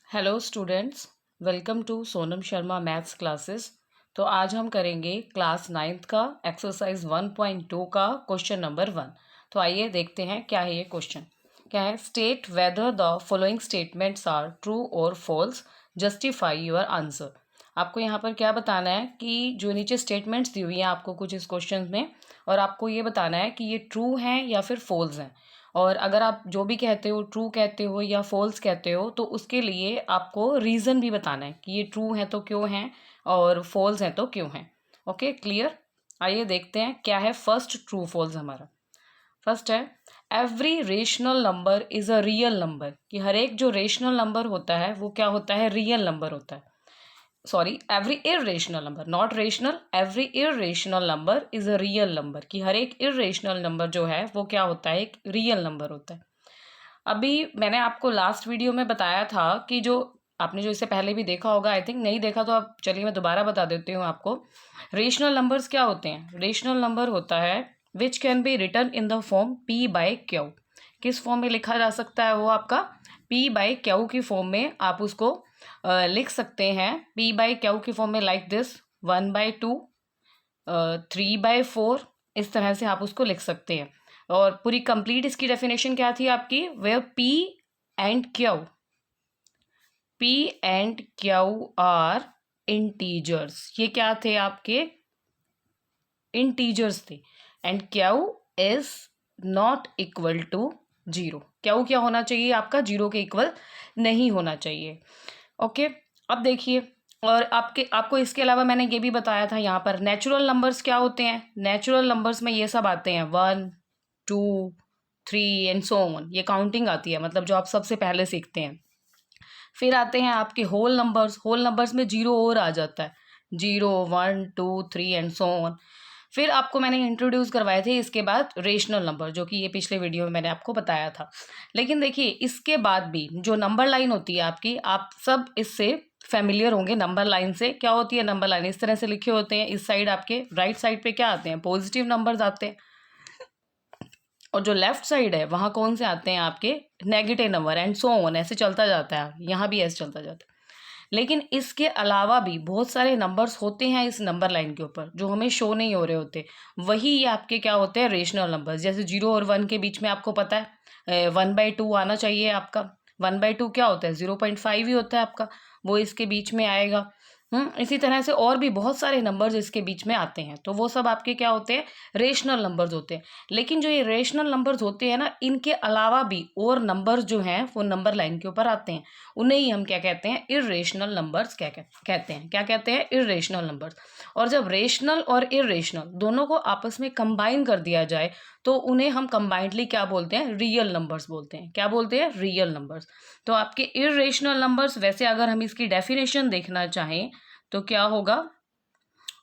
Hello students, welcome to Sonam Sharma maths classes. तो आज हम करेंगे क्लास 9th का एक्सरसाइज 1.2 का क्वेश्चन नंबर 1। तो आइए देखते हैं क्या है ये क्वेश्चन। क्या है? State whether the following statements are true और फॉल्स, जस्टिफाई योर आंसर। आपको यहाँ पर क्या बताना है कि जो नीचे स्टेटमेंट्स दी हुई हैं आपको कुछ इस क्वेश्चन में, और आपको ये बताना है कि ये ट्रू हैं या फिर फॉल्स हैं। और अगर आप जो भी कहते हो, ट्रू कहते हो या फॉल्स कहते हो, तो उसके लिए आपको रीज़न भी बताना है कि ये ट्रू है तो क्यों है और फॉल्स है तो क्यों है। Okay, clear? आइए देखते हैं क्या है फर्स्ट ट्रू फॉल्स हमारा। फर्स्ट है, every rational number is a real number. कि हर एक जो रेशनल नंबर होता है वो क्या होता है? रियल नंबर होता है। Sorry, every irrational number, not rational, every irrational number is a real number. कि हर एक इरेशनल नंबर जो है वो क्या होता है? एक रियल नंबर होता है। अभी मैंने आपको लास्ट वीडियो में बताया था कि जो आपने जो इससे पहले भी देखा होगा, आई थिंक नहीं देखा तो आप चलिए मैं दोबारा बता देती हूँ आपको। रेशनल नंबर्स क्या होते हैं? रेशनल नंबर होता है which can be return in the form P by Q. किस फॉर्म में लिखा जा सकता है? वो आपका पी बाई क्यू की फॉर्म में आप उसको लिख सकते हैं। पी बाई क्यू की फॉर्म में लाइक दिस, 1/2, 3/4, इस तरह से आप उसको लिख सकते हैं। और पूरी कंप्लीट इसकी डेफिनेशन क्या थी आपकी? Where p and q are integers. ये क्या थे? आपके इंटीजर्स थे। And q is not equal to zero. Q क्या होना चाहिए? आपका जीरो के इक्वल नहीं होना चाहिए। ओके, अब देखिए, और आपको इसके अलावा मैंने ये भी बताया था यहाँ पर नेचुरल नंबर्स क्या होते हैं। नेचुरल नंबर्स में ये सब आते हैं 1, 2, 3 एंड सो ऑन। ये काउंटिंग आती है, मतलब जो आप सबसे पहले सीखते हैं। फिर आते हैं आपके होल नंबर्स। होल नंबर्स में जीरो और आ जाता है, 0, 1, 2, 3 एंड सो ऑन। फिर आपको मैंने इंट्रोड्यूस करवाए थे इसके बाद रेशनल नंबर, जो कि ये पिछले वीडियो में मैंने आपको बताया था। लेकिन देखिए, इसके बाद भी जो नंबर लाइन होती है आपकी, आप सब इससे फेमिलियर होंगे। नंबर लाइन से क्या होती है? नंबर लाइन इस तरह से लिखे होते हैं। इस साइड आपके राइट साइड पे क्या आते हैं? पॉजिटिव नंबर्स आते हैं। और जो लेफ्ट साइड है वहाँ कौन से आते हैं? आपके negative number and so on. ऐसे चलता जाता है, यहाँ भी ऐसे चलता जाता है। लेकिन इसके अलावा भी बहुत सारे नंबर्स होते हैं इस नंबर लाइन के ऊपर जो हमें शो नहीं हो रहे होते। वही ये आपके क्या होते हैं? Rational numbers. जैसे 0 और 1 के बीच में आपको पता है 1/2 आना चाहिए आपका। 1/2 क्या होता है? 0.5 ही होता है आपका, वो इसके बीच में आएगा। इसी तरह से और भी बहुत सारे नंबर्स इसके बीच में आते हैं, तो वो सब आपके क्या होते हैं? रेशनल नंबर्स होते हैं। लेकिन जो ये रेशनल नंबर्स होते हैं ना, इनके अलावा भी और नंबर्स जो हैं वो नंबर लाइन के ऊपर आते हैं। उन्हें ही हम क्या कहते हैं? इरेशनल नंबर्स कहते हैं। क्या कहते हैं? Irrational numbers. और जब रेशनल और इरेशनल दोनों को आपस में कंबाइन कर दिया जाए तो उन्हें हम कंबाइंडली क्या बोलते हैं? रियल नंबर्स बोलते हैं। क्या बोलते हैं? Real numbers. तो आपके इरेशनल नंबर्स, वैसे अगर हम इसकी डेफिनेशन देखना चाहें तो क्या होगा?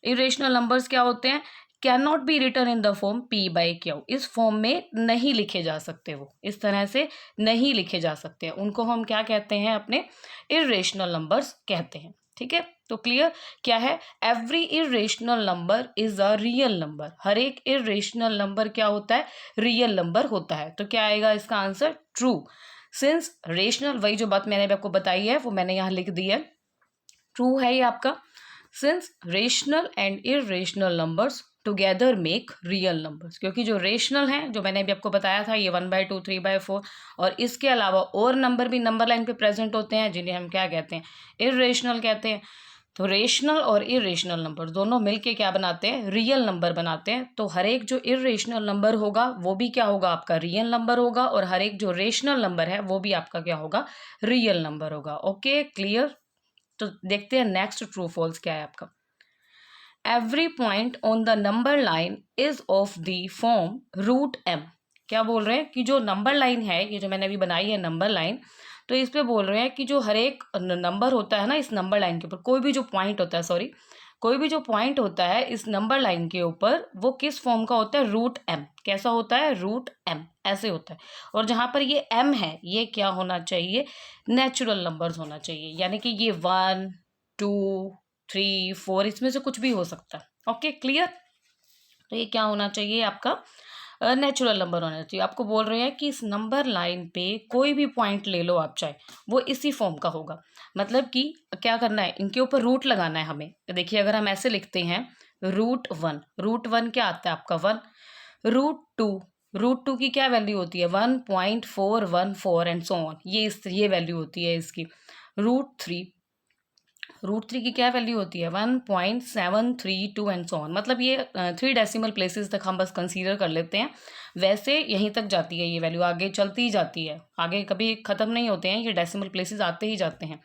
इरेशनल नंबर्स क्या होते हैं? Can not be return in the form P by Q. इस फॉर्म में नहीं लिखे जा सकते, वो इस तरह से नहीं लिखे जा सकते। उनको हम क्या कहते हैं? अपने इरेशनल नंबर्स कहते हैं। ठीक है, तो क्लियर क्या है? Every irrational number is a real number. हर एक इरेशनल नंबर क्या होता है? रियल नंबर होता है। तो क्या आएगा इसका आंसर? ट्रू। सिंस रेशनल, वही जो बात मैंने आपको बताई है वो मैंने यहाँ लिख दी है, ट्रू है ये आपका। Since rational and irrational numbers together make real numbers. क्योंकि जो रेशनल हैं, जो मैंने अभी आपको बताया था, ये 1/2, 3/4, और इसके अलावा और नंबर भी नंबर लाइन पे प्रेजेंट होते हैं जिन्हें हम क्या कहते हैं? इरेशनल कहते हैं। तो रेशनल और इरेशनल नंबर दोनों मिलके क्या बनाते हैं? रियल नंबर बनाते हैं। तो हर एक जो इरेशनल नंबर होगा वो भी क्या होगा? आपका रियल नंबर होगा। और हर एक जो रेशनल नंबर है वो भी आपका क्या होगा? रियल नंबर होगा। Okay, clear? तो देखते हैं नेक्स्ट ट्रू फॉल्स क्या है आपका। Every point on the number line is of the form root m. क्या बोल रहे हैं? कि जो नंबर लाइन है, ये जो मैंने अभी बनाई है नंबर लाइन, तो इस पे बोल रहे हैं कि जो हर एक नंबर होता है ना इस नंबर लाइन के ऊपर, कोई भी जो पॉइंट होता है, सॉरी, कोई भी जो पॉइंट होता है इस नंबर लाइन के ऊपर, वो किस फॉर्म का होता है? Root m. कैसा होता है? रूट एम, ऐसे होता है। और जहां पर ये एम है, ये क्या होना चाहिए? नेचुरल नंबर्स होना चाहिए। यानी कि ये 1, 2, 3, 4, इसमें से कुछ भी हो सकता है। Okay, clear? तो ये क्या होना चाहिए आपका? नेचुरल नंबर होना चाहिए। आपको बोल रहे हैं कि इस नंबर लाइन पे कोई भी पॉइंट ले लो आप चाहे, वो इसी फॉर्म का होगा। मतलब कि क्या करना है, इनके ऊपर रूट लगाना है हमें। देखिए अगर हम ऐसे लिखते हैं √1, √1 क्या आता है आपका 1, √2, √2 की क्या वैल्यू होती है 1.414 एंड सो ऑन, ये वैल्यू होती है इसकी। √3, √3 की क्या वैल्यू होती है 1.732 एंड सो ऑन। मतलब ये 3 डेसिमल प्लेसेस तक हम बस कंसीडर कर लेते हैं। वैसे यहीं तक जाती है ये वैल्यू, आगे चलती ही जाती है, आगे कभी ख़त्म नहीं होते हैं, ये डेसिमल प्लेसेस आते ही जाते हैं।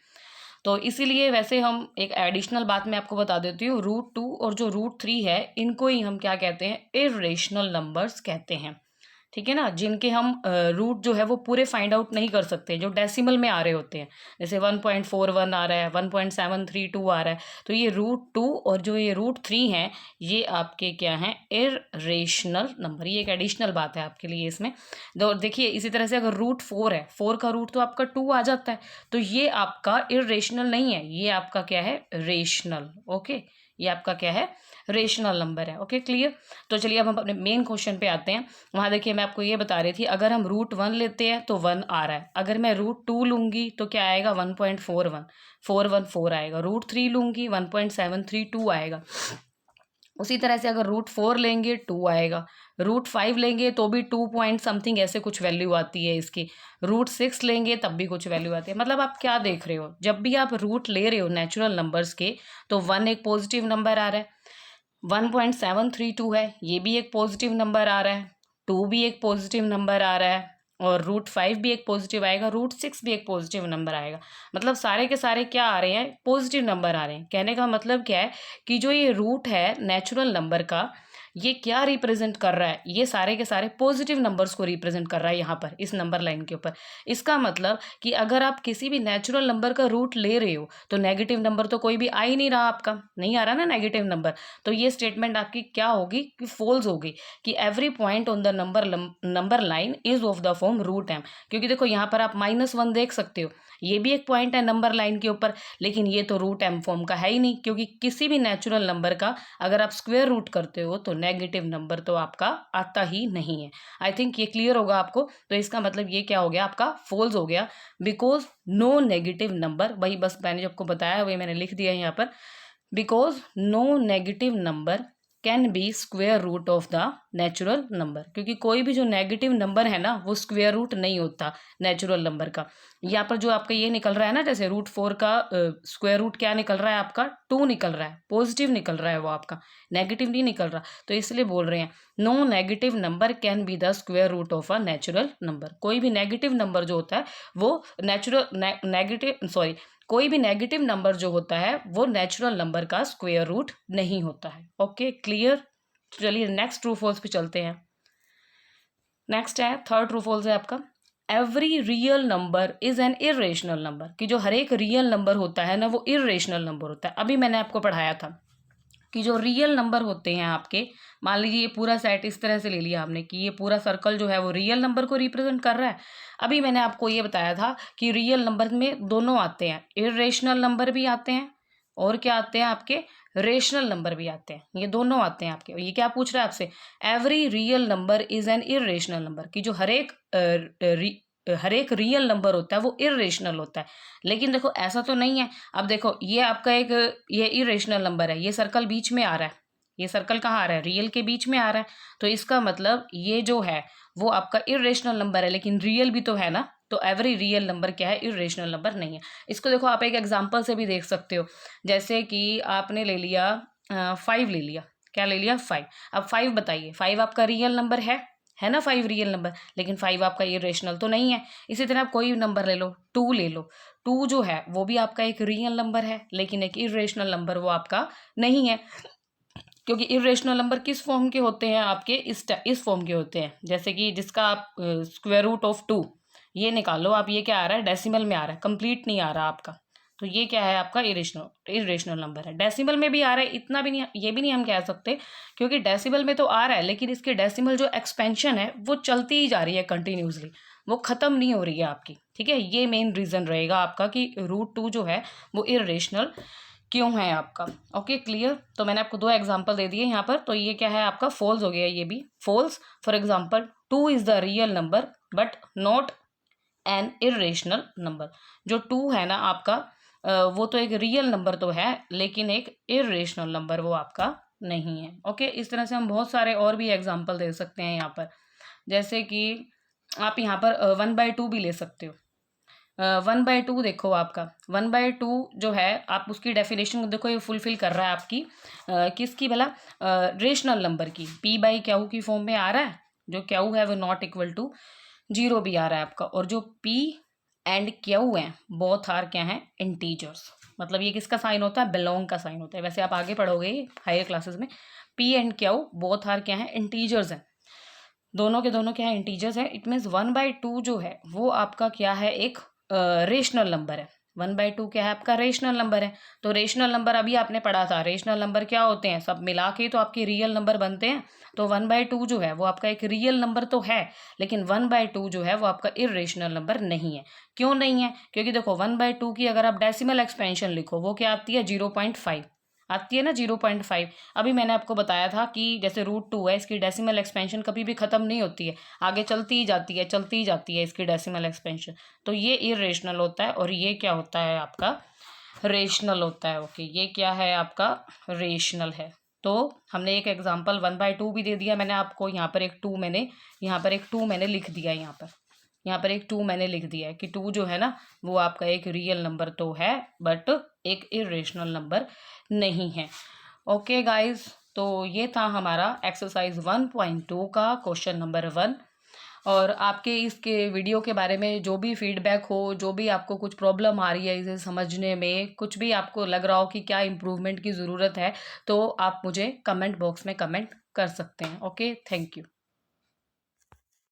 तो इसीलिए वैसे हम एक एडिशनल बात मैं आपको बता देती हूँ, √2 और जो √3 है इनको ही हम क्या कहते हैं, इर्रेशनल नंबर्स कहते हैं। ठीक है ना, जिनके हम रूट जो है वो पूरे फाइंड आउट नहीं कर सकते, जो डेसिमल में आ रहे होते हैं। जैसे 1.41 आ रहा है, 1.732 आ रहा है, तो ये √2 और जो ये √3 हैं ये आपके क्या हैं, इर्रेशनल नंबर। ये एक एडिशनल बात है आपके लिए इसमें। तो देखिए इसी तरह से अगर √4 है, 4 का रूट तो आपका 2 आ जाता है, तो ये आपका इर्रेशनल नहीं है, ये आपका क्या है, रेशनल। ओके, ये आपका क्या है, रेशनल नंबर है। Okay clear. तो चलिए अब हम अपने मेन क्वेश्चन पे आते हैं। वहाँ देखिए मैं आपको ये बता रही थी, अगर हम √1 लेते हैं तो 1 आ रहा है, अगर मैं √2 लूँगी तो क्या आएगा 1.414 आएगा, √3 लूँगी 1.732 आएगा। उसी तरह से अगर √4 लेंगे 2 आएगा, √5 लेंगे तो भी 2 पॉइंट समथिंग ऐसे कुछ वैल्यू आती है इसकी, √6 लेंगे तब भी कुछ वैल्यू आती है। मतलब आप क्या देख रहे हो, जब भी आप रूट ले रहे हो नेचुरल नंबर्स के तो 1 एक पॉजिटिव नंबर आ रहा है, 1.732 है ये भी एक पॉजिटिव नंबर आ रहा है, 2 भी एक पॉजिटिव नंबर आ रहा है, और √5 भी एक पॉजिटिव आएगा, √6 भी एक पॉजिटिव नंबर आएगा। मतलब सारे के सारे क्या आ रहे हैं, पॉजिटिव नंबर आ रहे हैं। कहने का मतलब क्या है कि जो ये रूट है नेचुरल नंबर का, ये क्या रिप्रेजेंट कर रहा है, ये सारे के सारे पॉजिटिव नंबर्स को रिप्रेजेंट कर रहा है यहाँ पर इस नंबर लाइन के ऊपर। इसका मतलब कि अगर आप किसी भी नेचुरल नंबर का रूट ले रहे हो तो नेगेटिव नंबर तो कोई भी आ ही नहीं रहा, आपका नहीं आ रहा ना नेगेटिव नंबर, तो ये स्टेटमेंट आपकी क्या होगी कि फॉल्स होगी, कि every point on the number line is of the form √m। क्योंकि देखो यहाँ पर आप -1 देख सकते हो, ये भी एक पॉइंट है नंबर लाइन के ऊपर, लेकिन ये तो √m फॉर्म का है ही नहीं, क्योंकि किसी भी नेचुरल नंबर का अगर आप स्क्वायर रूट करते हो तो नेगेटिव नंबर तो आपका आता ही नहीं है। आई थिंक ये क्लियर होगा आपको। तो इसका मतलब ये क्या हो गया, आपका फॉल्स हो गया, बिकॉज नो नेगेटिव नंबर, वही बस मैंने जो आपको बताया वही मैंने लिख दिया है यहाँ पर, because no negative number can be square root of the natural number. क्योंकि कोई भी जो नेगेटिव नंबर है ना वो स्क्वेयर रूट नहीं होता नेचुरल नंबर का। यहाँ पर जो आपका ये निकल रहा है ना, जैसे √4 का स्क्वायर रूट क्या निकल रहा है आपका, 2 निकल रहा है, पॉजिटिव निकल रहा है वो आपका, नेगेटिव नहीं निकल रहा। तो इसलिए बोल रहे हैं no negative number can be the square root of a natural number. कोई भी नेगेटिव नंबर जो होता है वो कोई भी नेगेटिव नंबर जो होता है वो नेचुरल नंबर का स्क्वायर रूट नहीं होता है। Okay clear. चलिए नेक्स्ट ट्रू फॉल्स पे चलते हैं। नेक्स्ट है थर्ड ट्रू फॉल्स है आपका, every real number is an irrational number. कि जो हर एक रियल नंबर होता है ना वो इर्रेशनल नंबर होता है। अभी मैंने आपको पढ़ाया था कि जो रियल नंबर होते हैं आपके, मान लीजिए ये पूरा सेट इस तरह से ले लिया आपने कि ये पूरा सर्कल जो है वो रियल नंबर को रिप्रेजेंट कर रहा है। अभी मैंने आपको ये बताया था कि रियल नंबर में दोनों आते हैं, इर्रेशनल नंबर भी आते हैं और क्या आते हैं आपके, रेशनल नंबर भी आते हैं, ये दोनों आते हैं आपके। ये क्या पूछ रहा है आपसे, every real number is an irrational number. कि जो हर एक रियल नंबर होता है वो इर्रेशनल होता है। लेकिन देखो ऐसा तो नहीं है। अब देखो ये आपका एक ये इर्रेशनल नंबर है, ये सर्कल बीच में आ रहा है, ये सर्कल कहाँ आ रहा है, रियल के बीच में आ रहा है, तो इसका मतलब ये जो है वो आपका इर्रेशनल नंबर है, लेकिन रियल भी तो है ना। तो एवरी रियल नंबर क्या है, इर्रेशनल नंबर नहीं है। इसको देखो आप एक एग्जांपल से भी देख सकते हो, जैसे कि आपने ले लिया 5 ले लिया, क्या ले लिया 5। अब 5 बताइए, 5 आपका रियल नंबर है ना, 5 रियल नंबर, लेकिन 5 आपका इर्रेशनल तो नहीं है। इसी तरह आप कोई नंबर ले लो, 2 ले लो, 2 जो है वो भी आपका एक रियल नंबर है, लेकिन एक इर्रेशनल नंबर वो आपका नहीं है। क्योंकि इर्रेशनल नंबर किस फॉर्म के होते हैं आपके, इस फॉर्म के होते हैं, जैसे कि जिसका आप स्क्वायर रूट ऑफ 2 ये निकाल लो आप, ये क्या आ रहा है, डेसिमल में आ रहा है, कंप्लीट नहीं आ रहा आपका, तो ये क्या है आपका इरेशनल नंबर है। डेसिमल में भी आ रहा है, इतना भी नहीं, ये भी नहीं हम कह सकते, क्योंकि डेसिमल में तो आ रहा है लेकिन इसके डेसिमल जो एक्सपेंशन है वो चलती ही जा रही है कंटिन्यूसली, वो ख़त्म नहीं हो रही है आपकी। ठीक है, ये मेन रीज़न रहेगा आपका कि √2 जो है वो इरेशनल क्यों है आपका। Okay clear. तो मैंने आपको 2 एग्जांपल दे दिए यहाँ पर। तो ये क्या है आपका फॉल्स हो गया, ये भी false. For example 2 is the real number but not an irrational number. जो 2 है ना आपका वो तो एक रियल नंबर तो है लेकिन एक इरेशनल नंबर वो आपका नहीं है। ओके इस तरह से हम बहुत सारे और भी एग्जांपल दे सकते हैं यहाँ पर। जैसे कि आप यहाँ पर 1/2 भी ले सकते हो। 1/2 देखो आपका 1/2 जो है आप उसकी डेफिनेशन देखो, ये फुलफिल कर रहा है आपकी किसकी भला, रेशनल नंबर की। पी बाई क्यू की फॉर्म में आ रहा है, जो क्यू है वो नॉट इक्वल टू 0 भी आ रहा है आपका। और जो पी एंड क्यू हैं बोथ आर क्या हैं, इंटीजर्स। मतलब ये किसका साइन होता है, बिलोंग का साइन होता है। वैसे आप आगे पढ़ोगे हायर क्लासेस में, p and q both are क्या है, इंटीजर्स हैं। दोनों के दोनों क्या है, इंटीजर्स है। इट मीन्स 1/2 जो है वो आपका क्या है, एक रेशनल नंबर है। 1/2 क्या है आपका, रेशनल नंबर है। तो रेशनल नंबर अभी आपने पढ़ा था, रेशनल नंबर क्या होते हैं, सब मिला के तो आपके रियल नंबर बनते हैं। तो 1/2 जो है वो आपका एक रियल नंबर तो है, लेकिन 1/2 जो है वो आपका इरेशनल नंबर नहीं है। क्यों नहीं है, क्योंकि देखो 1/2 की अगर आप डेसिमल एक्सपेंशन लिखो वो क्या आती है, 0.5 आती है ना, 0.5। अभी मैंने आपको बताया था कि जैसे √2 है, इसकी डेसिमल एक्सपेंशन कभी भी ख़त्म नहीं होती है, आगे चलती ही जाती है, चलती ही जाती है इसकी डेसिमल एक्सपेंशन। तो ये इरेशनल होता है और ये क्या होता है आपका, रेशनल होता है। ओके ये क्या है आपका, रेशनल है। तो हमने एक एग्जांपल 1/2 भी दे दिया मैंने आपको। यहाँ पर एक 2 मैंने लिख दिया। यहाँ पर एक 2 मैंने लिख दिया है कि 2 जो है ना वो आपका एक रियल नंबर तो है बट एक इरेशनल नंबर नहीं है। ओके गाइस, तो ये था हमारा एक्सरसाइज 1.2 का क्वेश्चन नंबर 1। और आपके इसके वीडियो के बारे में जो भी फीडबैक हो, जो भी आपको कुछ प्रॉब्लम आ रही है इसे समझने में, कुछ भी आपको लग रहा हो कि क्या इम्प्रूवमेंट की ज़रूरत है, तो आप मुझे कमेंट बॉक्स में कमेंट कर सकते हैं। Okay thank you.